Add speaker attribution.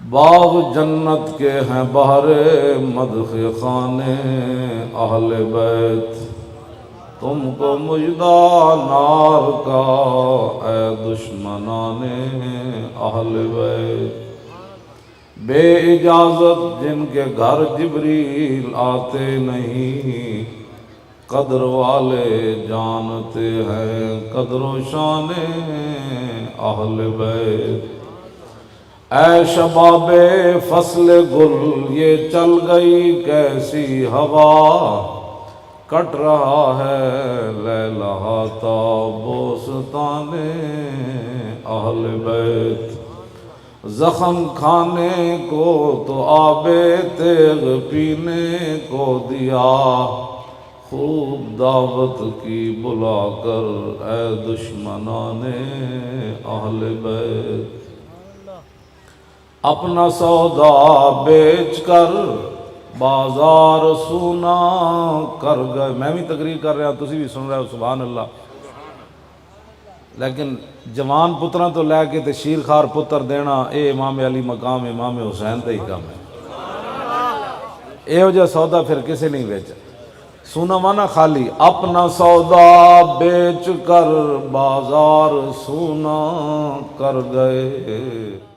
Speaker 1: باغ جنت کے ہیں بہر مدح خانے اہل بیت، تم کو مژدہ نار کا اے دشمنان اہل بیت۔ بے اجازت جن کے گھر جبریل آتے نہیں، قدر والے جانتے ہیں قدر و شان اہل بیت۔ اے شباب فصل گل یہ چل گئی کیسی ہوا، کٹ رہا ہے لیلہا تا بوستان اہل بیت۔ زخم کھانے کو تو آب تیغ پینے کو دیا، خوب دعوت کی بلا کر اے دشمنان اہل بیت۔ اپنا سودا بیچ کر بازار سونا کر گئے۔ میں بھی تقریر کر رہا ہوں، تسی بھی سن رہے ہو، سبحان اللہ۔ لیکن جوان پتراں تو لے کے تے شیر خار پتر دینا، اے امام علی مقام امام حسین دا ہی کام ہے۔ اے ہو جا سودا پھر کسے نہیں بیچا۔ سونا مانا خالی، اپنا سودا بیچ کر بازار سونا کر گئے۔